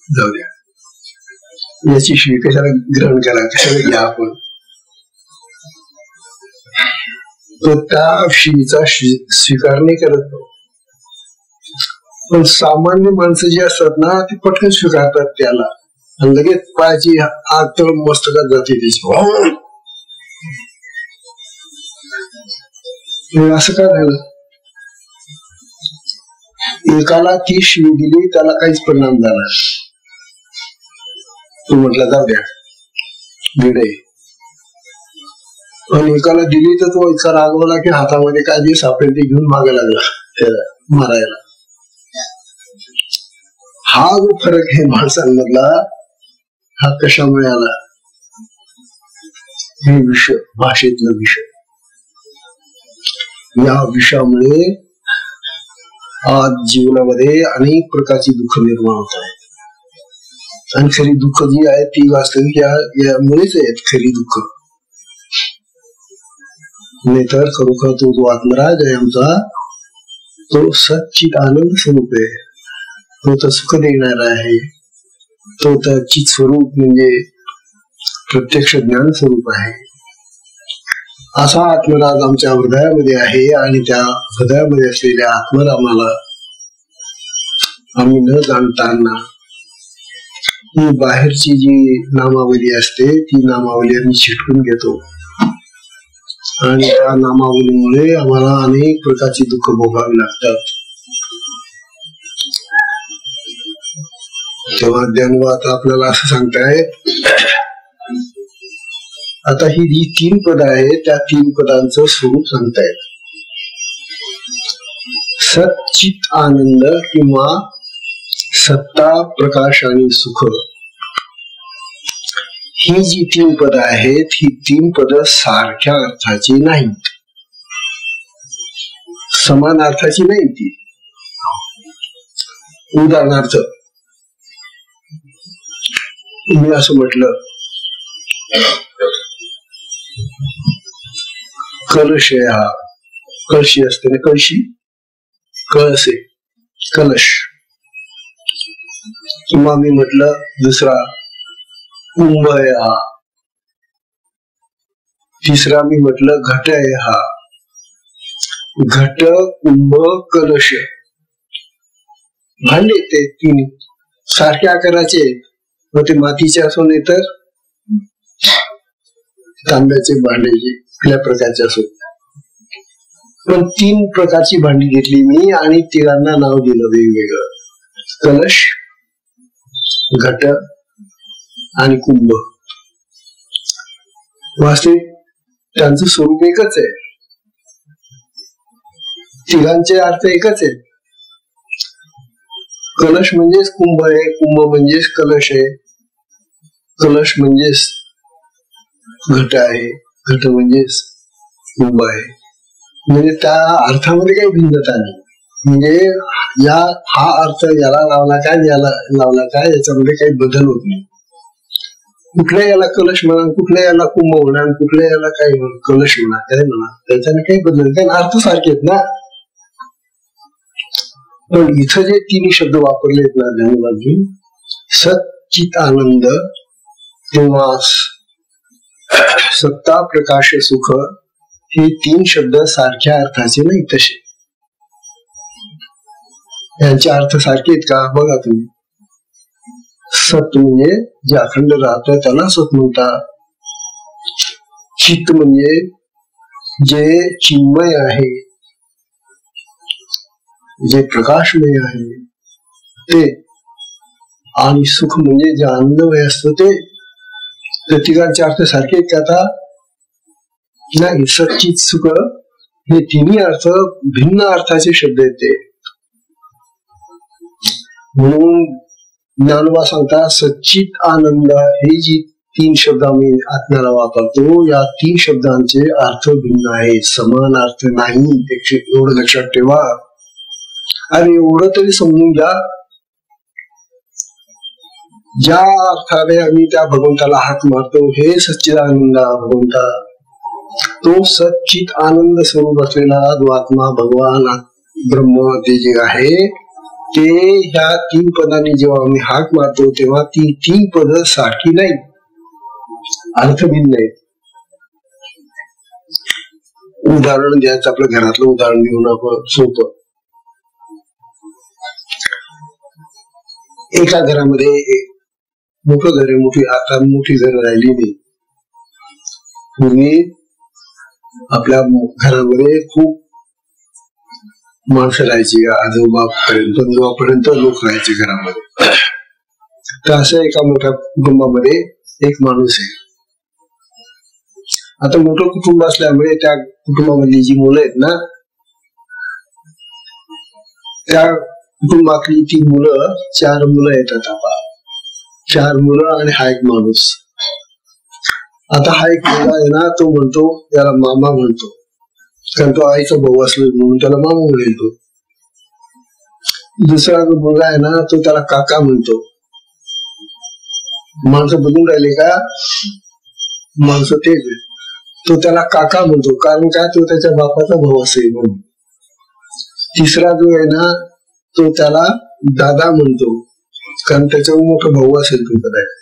S1: जाऊ द्या, याची शिवी कशाला ग्रहण करा, कशाला घ्या आपण. तो त्या शिवीचा स्वीकार नाही करत. पण सामान्य माणसं जी असतात ना, ती पटकन स्वीकारतात त्याला, आणि लगेच पायाची आग तर मस्तकात जाते त्याची. असं काय झालं? एकाला ती शिवी दिली, त्याला काहीच परिणाम झाला. तो म्हटला जाऊ द्या, भिडे. आणि एकाला दिली तर तो इतका रागवला की हातामध्ये काय जे सापडेल ते घेऊन मागे लागला त्याला मारायला. हा जो फरक आहे माणसांमधला, हा कशामुळे आला? हे विष, भाषेतलं विष. या विषामुळे आज जीवनामध्ये अनेक प्रकारची दुःख निर्माण होत आहेत. आणि खरी दुःख जी आहेत ती वास्तविक यामुळेच आहेत, खरी दुःख. नाही तर खरोखर तो जो आत्मराज आहे आमचा, तो सच्चित आनंद स्वरूप आहे, तो तर सुख देणारा आहे, तो तर चित स्वरूप म्हणजे प्रत्यक्ष ज्ञान स्वरूप आहे. असा आत्मराज आमच्या हृदयामध्ये आहे आणि त्या हृदयामध्ये असलेल्या आत्मरामाला आम्ही न जाणताना ही बाहेरची जी नामावली असते ती नामावली आम्ही चिटकून घेतो आणि त्या नामावलीमुळे आम्हाला अनेक प्रकारची दुःख भोगावी लागतात. तेव्हा ज्ञानवाद आपल्याला असं सांगतायत, आता ही जी 3 पद आहे त्या 3 पदांचं स्वरूप सांगतायत. सच्चित आनंद किंवा सत्ता, प्रकाश आणि सुख, ही जी 3 पद आहेत ही 3 पद सारख्या अर्थाची नाहीत, समान अर्थाची नाही ती. उदाहरणार्थ मी असं म्हटलं, कलश आहे, हा कळशी असते ना, कळशी, कळस आहे, कलश. किंवा मी म्हटलं दुसरा कुंभ आहे हा, तिसरा मी म्हटलं घट आहे हा. घट, कुंभ, कलश, भांडे ते 3 सारख्या आकाराचे आहेत. मग ते मातीचे असो नाही तर तांब्याचे भांड्याचे कुठल्या प्रकारचे असो, पण 3 प्रकारची भांडी घेतली मी आणि तिघांना नाव दिलं वेगवेगळं, कलश, घट आणि कुंभ. वास्तविक त्यांचं स्वरूप एकच आहे, तिघांचे अर्थ एकच आहे. कलश म्हणजेच कुंभ आहे, कुंभ म्हणजेच कलश आहे, कलश म्हणजेच घट आहे, घट म्हणजेच कुंभ आहे. म्हणजे त्या अर्थामध्ये काही भिन्नता नाही. म्हणजे हा अर्थ याला लावला काय, याला लावला काय, याच्यामध्ये काही बदल होत नाही. कुठल्या याला कलश म्हणा, कुठल्या याला कुंभ म्हणा, कुठल्या याला काय कलश म्हणा, काय म्हणा, त्याच्याने काही बदल, कारण अर्थ सारखे आहेत ना. पण इथं जे 3 शब्द वापरलेत ना ज्ञानवादी, सच्चित आनंद किंवा सत्ता, प्रकाश, सुख, हे 3 शब्द सारख्या अर्थाचे नाही तसे. यांचे अर्थ सारखे आहेत का बघा तुम्ही. सत म्हणजे जे अखंड राहत त्याला सत म्हणतात. चित्त म्हणजे जे चिन्मय आहे, जे प्रकाशमय आहे ते, आणि सुख म्हणजे जे आनंदमय असतं ते. प्रत्येकाचे अर्थ सारखे आहेत का आता नाही. सच्चित, सुख हे 3 अर्थ भिन्न अर्थाचे शब्द आहेत ते. म्हणून ज्ञानोबा सांगता सच्चित आनंद हे जी 3 शब्द आम्ही आत्म्याला वापरतो, या 3 शब्दांचे अर्थ भिन्न आहेत, समान अर्थ नाही. एवढं लक्षात ठेवा. अरे एवढं तरी समजून घ्या, ज्या अर्थाने आम्ही त्या भगवंताला हाक मारतो, हे सच्चिदानंद भगवंता, तो सच्चित आनंद स्वरूप असलेला जो आत्मा भगवान ब्रह्म ते जे आहे ते ह्या 3 पदांनी जेव्हा आम्ही हाक मारतो तेव्हा ती 3 पद सारखी नाही, अर्थ भिन्न आहेत. उदाहरण द्यायचं, आपल्या घरातलं उदाहरण घेऊन आपण सोपं. एका घरामध्ये मोठं घर आहे, आता मोठी घर राहिली नाही. पूर्वी आपल्या घरामध्ये खूप माणसं राहायची, आजोबापर्यंत लोक राहायचे घरामध्ये. तर असं एका मोठ्या कुटुंबामध्ये एक माणूस आहे. आता मोठं कुटुंब असल्यामुळे त्या कुटुंबामधली जी मुलं आहेत ना, त्या कुटुंबातली ती मुलं 4 मुलं येतात. आता 4 मुलं आणि हा एक माणूस. आता हा एक मुलगा आहे ना, तो म्हणतो त्याला मामा म्हणतो, कारण तो आईचा भाऊ असलो म्हणून त्याला मामा म्हणतो. दुसरा जो मुलगा आहे ना, तो त्याला काका म्हणतो. माणसं बघून राहिले का, माणसं तेच आहे, तो त्याला काका म्हणतो, कारण काय, तो त्याच्या बापाचा भाऊ असेल म्हणून. तिसरा जो आहे ना तो त्याला दादा म्हणतो, कारण त्याच्यावर मोठा भाऊ असेल तो कदाचित.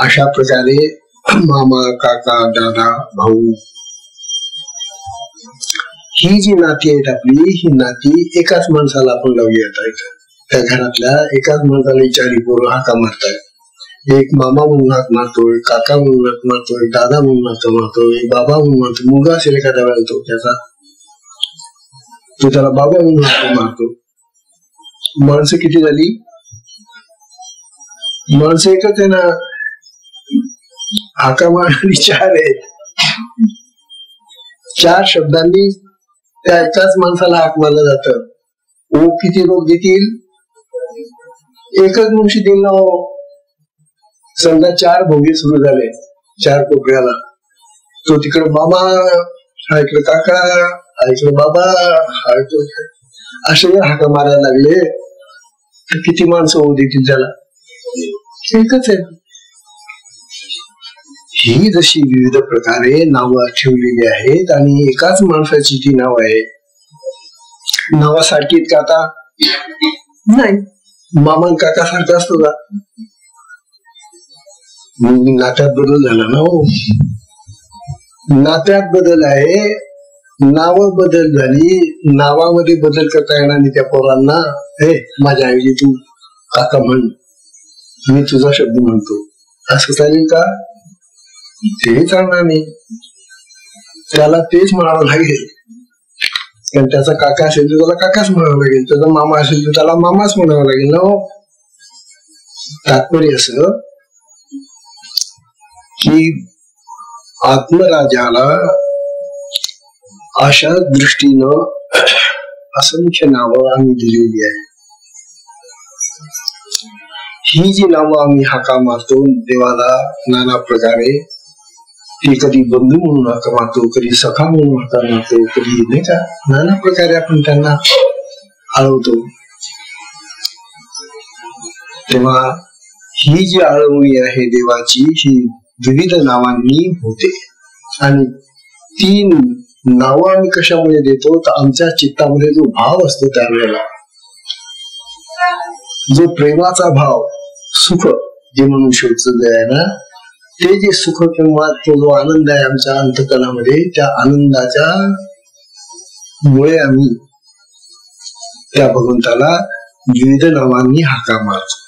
S1: अशा प्रकारे मामा, काका, दादा, भाऊ ही जी नाती आहेत आपली, ही नाती एकाच माणसाला आपण लावली जातात. त्या घरातल्या एकाच माणसाला चारी पोरं हाका मारतात. एक मामा म्हणून हाक मारतोय, काका म्हणून हाक मारतोय, दादा म्हणून हाक मारतोय, बाबा म्हणून मारतो. मुलगा असेल एखाद्या वेळेला तो त्याला बाबा म्हणून हाक मारतो. माणसं किती झाली? माणसं एकच आहे ना, हाका मारणारी 4 आहेत. 4 शब्दांनी त्या एकाच माणसाला हाक मारलं जातं. ओ किती लोक देतील? एकच मुंशी देईल ना. समजा 4 भोगे सुरू झाले 4 कोपऱ्याला, तो तिकडे मामा, हा इकडे काका, हा इकडे बाबा, हा इकडे, असे हाका मारायला लागले तर किती माणसं होऊ देतील त्याला? एकच आहे. ही जशी विविध प्रकारे नावं ठेवलेली आहेत आणि एकाच माणसाची ती नाव आहे. नावासारखी का आता? नाही. मामा काका सारखा असतो का? नात्यात बदल झाला ना. हो, नात्यात बदल आहे, नाव बदल झाली. नावामध्ये बदल करता येणार नाही त्या पोरांना. हे माझ्या ऐवजी तू काका म्हण, मी तुझा शब्द म्हणतो, असं चालेल का? ते चालणार नाही. त्याला तेच म्हणावं लागेल. कारण त्याचा काका असेल तर त्याला काकाच म्हणावं लागेल, त्याचा मामा असेल तर त्याला मामाच म्हणावं लागेल ना. तात्पर्य असं की आत्मराजाला अशा दृष्टीनं असंख्य नावं आम्ही दिलेली आहे. ही जी नावं आम्ही हाका मारतो देवाला नाना प्रकारे, ती कधी बंधू म्हणून हाका मारतो, कधी सखा म्हणून हाका मारतो, कधी नाही का नाना प्रकारे आपण त्यांना आळवतो. तेव्हा ही जी आळवणी आहे देवाची, ही विविध नावांनी होते. आणि ती नावं आम्ही कशामुळे देतो तर आमच्या चित्तामध्ये जो भाव असतो त्यावेळेला, जो प्रेमाचा भाव, सुख जे मनुष्याचं जे आहे ना, ते जे सुख किंवा तो जो आनंद आहे आमच्या अंतकरणामध्ये, त्या आनंदाच्या मुळे आम्ही त्या भगवंताला विविध नावांनी हाका मारतो.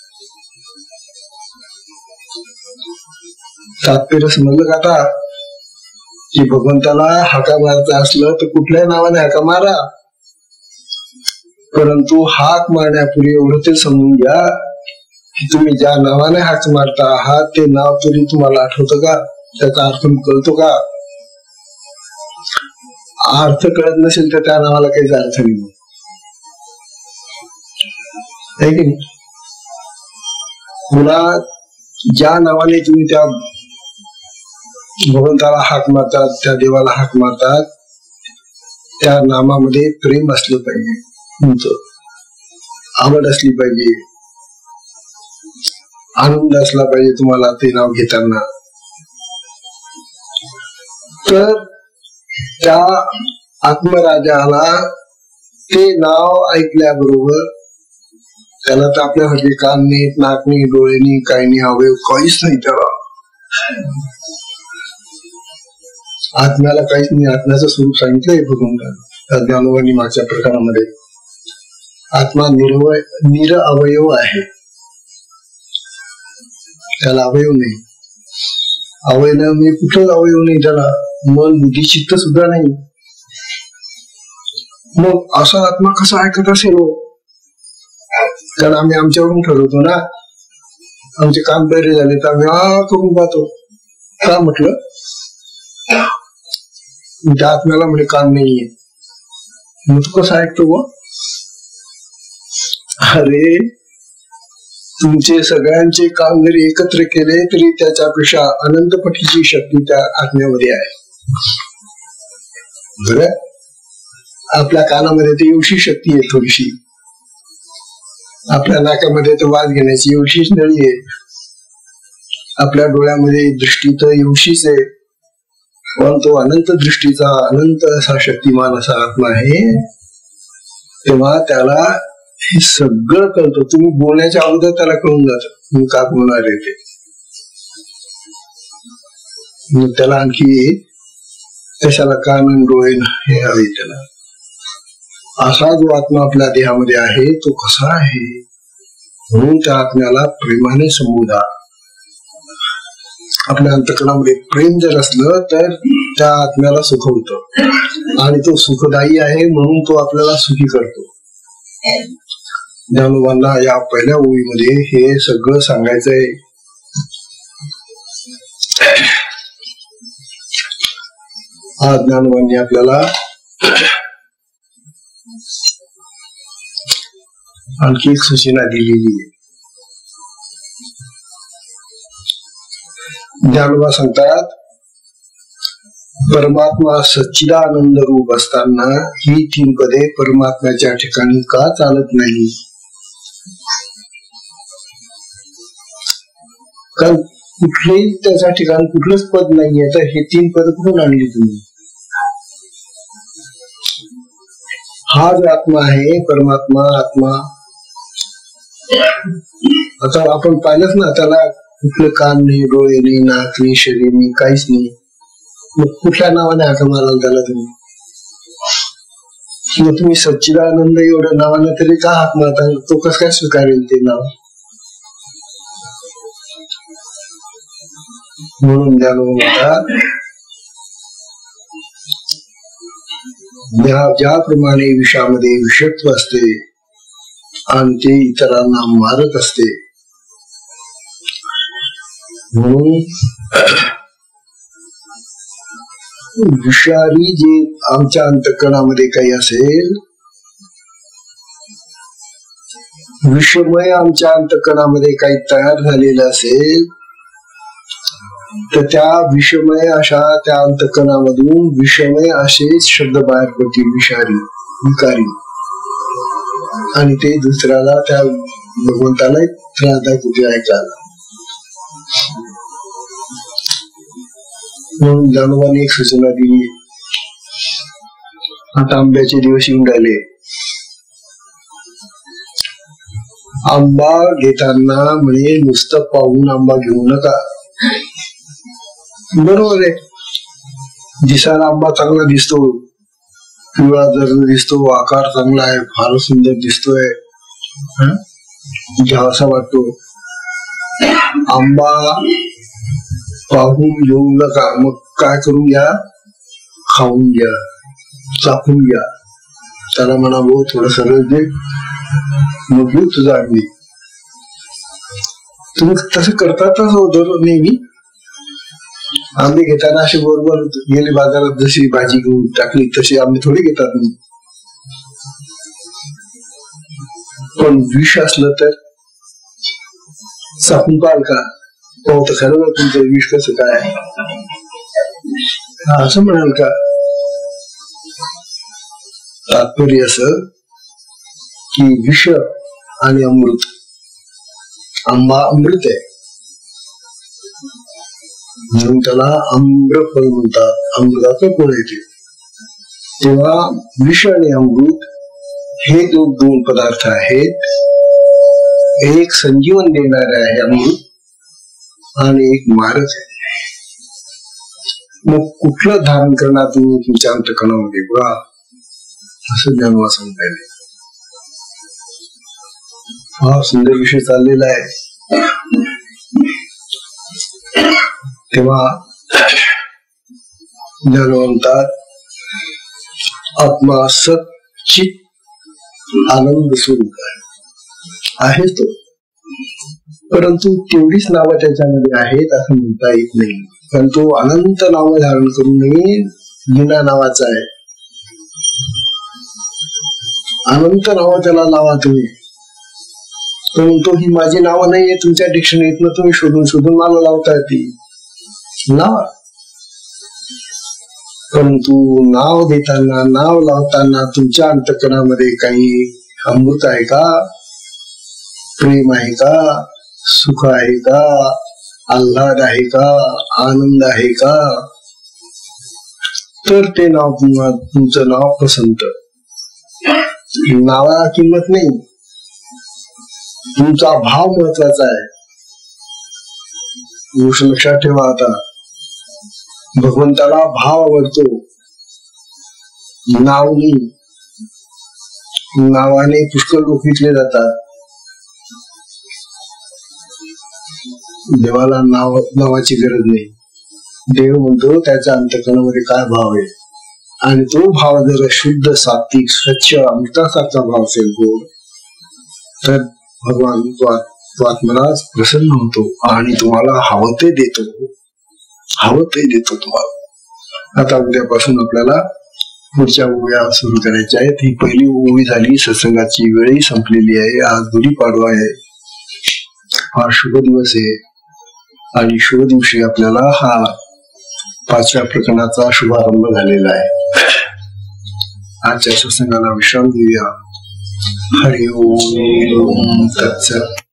S1: तात्पर्य समजलं का आता? की भगवंताला हाका मारायचं असलं तर कुठल्याही नावाने हाका मारा, परंतु हाक मारण्यापूर्वी एवढं ते समजून घ्या की तुम्ही ज्या नावाने हाक मारता आहात ते नाव तरी तुम्हाला आठवतं का? त्याचा अर्थ कळतो का? अर्थ कळत नसेल तर त्या नावाला काहीच अर्थ नाही. पुन्हा ज्या नावाने तुम्ही त्या भगवंताला हाक मारतात, त्या देवाला हाक मारतात, त्या नामामध्ये प्रेम असलं पाहिजे, तुमचं आवड असली पाहिजे, आनंद असला पाहिजे तुम्हाला ते नाव घेताना. तर त्या आत्मराजाला ते नाव ऐकल्याबरोबर त्याला तर आपल्यासारखे कान नाही, नाक नाही, डोळे नाही, काही नाही, अवयव काहीच नाही त्याला. आत्म्याला काहीच नाही. आत्म्याचं स्वरूप सांगितलंय भगवंताने ज्ञानोबा मागच्या प्रकारामध्ये. आत्मा निरअवयव आहे, त्याला अवयव नाही. अवयव नाही, कुठंच अवयव नाही त्याला. मन, बुद्धी, चित्त सुद्धा नाही. मग असा आत्मा कसा ऐकत असेल? कारण आम्ही आमच्यावरून ठरवतो ना. आमचे काम बरे झाले तर आम्ही करून पाहतो. का म्हटलं? त्या आत्म्याला म्हणजे काम नाहीये, मग तू कसं ऐकतो ब? अरे तुमचे सगळ्यांचे काम जरी एकत्र केले तरी त्याच्यापेक्षा अनंत पटीची शक्ती त्या आत्म्यामध्ये आहे. बरं, आपल्या कानामध्ये तर एवढी शक्ती आहे थोडीशी, आपल्या नाकामध्ये तर वास घेण्याची एवढीच नळी आहे, आपल्या डोळ्यामध्ये दृष्टी तर एवढीच आहे, पण तो अनंत दृष्टीचा अनंत असा शक्तिमान असा आत्मा आहे, तेव्हा त्याला हे सगळं कळतं. तुम्ही बोलण्याच्या अगोदर त्याला कळून जातं तुम्ही का बोलणार आहे ते. त्याला आणखी कशाला कान डोळे हे हवे त्याला. असा जो आत्मा आपल्या देहामध्ये आहे तो कसा आहे, म्हणून त्या आत्म्याला प्रेमाने संबोधा. आपल्या अंतःकरणामध्ये प्रेम जर असलं तर त्या आत्म्याला सुख होतं आणि तो सुखदायी आहे म्हणून तो आपल्याला सुखी करतो. ज्ञानोबांना या पहिल्या ओळीमध्ये हे सगळं सांगायचंय. आज ज्ञानोबांनी आपल्याला आणखी एक सूचना दिलेली आहे. ज्ञानोबा सांगतात, परमात्मा सच्चिदानंद रूप असताना ही 3 पदे परमात्म्याच्या ठिकाणी का चालत नाही? कारण कुठलेही त्याच्या ठिकाणी कुठलंच पद नाहीये, तर हे 3 पद कुठून आणली तुम्ही? हा जो आत्मा आहे परमात्मा आत्मा, आता आपण पाहिलंच ना, त्याला कुठलं कान नाही, डोळे नाही, नाक नाही, शरीर नाही, काहीच नाही. मग कुठल्या नावाने हाक माराल त्याला तुम्ही? मग तुम्ही सच्चिदानंद एवढ्या नावाने तरी का हाक मारता? तो कसं काय स्वीकारेल ते नाव? म्हणून ज्याप्रमाणे विषामध्ये विषत्व असते आणि ते इतरांना मारत असते, म्हणून विषारी जे आमच्या अंतःकरणामध्ये काही असेल, विषमय आमच्या अंतःकरणामध्ये काही तयार झालेलं असेल, तर त्या विषमय अशा त्या अंतःकरणामधून विषमय असेच शब्द बाहेर पडतील, विषारी विकारी, आणि ते दुसऱ्याला त्या भगवंताला त्रासदायक होते ऐकायला. म्हणून ज्ञानोबांनी एक सूचना दिली. आता आंब्याचे दिवस येऊन राहिले. आंबा घेताना म्हणे नुसतं पाहून आंबा घेऊ नका. बरोबर आहे, दिसायला आंबा चांगला दिसतो, पिवळा जर दिसतो, आकार चांगला आहे, फार सुंदर दिसतोय, घ्यावासा वाटतो. आंबा पाहून घेऊ नका, मग काय करून घ्या? खाऊन घ्या, चाखून घ्या. त्याला म्हणा भाऊ थोडस रस दे, मग घेऊ तुझा आंबे. तुम्ही तसं करतातच होतं नेहमी. आंबे घेताना असे बरोबर गेले बाजारात, जशी भाजी घेऊन टाकली तशी आंबे थोडी घेतात. पण विष असलं तर चाकून पाल का, तर खरं तुमचं विष कसं काय असं म्हणाल का? तात्पर्य असं की विष आणि अमृत, आंबा अमृत आहे म्हणून त्याला आम्रफल म्हणतात, अमृताचं फळ येते. तेव्हा विष आणि अमृत हे जो 2 पदार्थ आहेत, एक संजीवन देणारे आहे अमृत आणि एक मारक आहे. मग कुठलं धारण करणार तुम्ही तुमच्या अंतःकरणामध्ये? बघा, असं ज्ञानोबा सांगता येईल. हा सुंदर विषय चाललेला आहे. तेव्हा ज्ञानोबा म्हणतात, आत्मा सच्चित आनंद स्वरूप आहे तो, परंतु तेवढीच नावं त्याच्यामध्ये आहेत असं म्हणता येत नाही. कारण तो अनंत नावं धारण करूनही विना नावाचा आहे. अनंत नावं त्याला लावा तुम्ही, परंतु ही माझी नावं नाहीये तुमच्या डिक्शनरीतनं तुम्ही शोधून शोधून मला लावता येते नाव. परंतु नाव देताना, नाव लावताना तुमच्या अंतःकरणामध्ये काही अमृत आहे का? प्रेम आहे का? सुख आहे का? आल्हाद आहे का? आनंद आहे का? तर ते नाव तुमचं नाव पसंत. नावाला किंमत नाही, तुमचा भाव महत्वाचा आहे. गोष्ट लक्षात ठेवा. आता भगवंताला भाव आवडतो, नाव नाही. नावाने पुष्कळ लोक विकले जातात. देवाला नावाची गरज नाही. देव म्हणतो त्याच्या अंतःकरणामध्ये काय भाव आहे, आणि तो भाव जर शुद्ध, सात्विक, स्वच्छ, अमृतासारखा भाव असेल गोड, तर भगवान तो आत्मनाच प्रसन्न होतो आणि तुम्हाला हवं ते देतो. हवं ते देतो तुम्हाला. आता उद्यापासून आपल्याला पुढच्या ओव्या सुरू करायच्या आहेत. ही पहिली ओवी झाली. सत्संगाची वेळही संपलेली आहे. आज गुढीपाडवा आहे. हा शुभ दिवस आहे आणि शुभ दिवशी आपल्याला हा 5व्या प्रकरणाचा शुभारंभ झालेला आहे. आजच्या सत्संगाला विश्राम देऊया. हरि ओम तत्सत.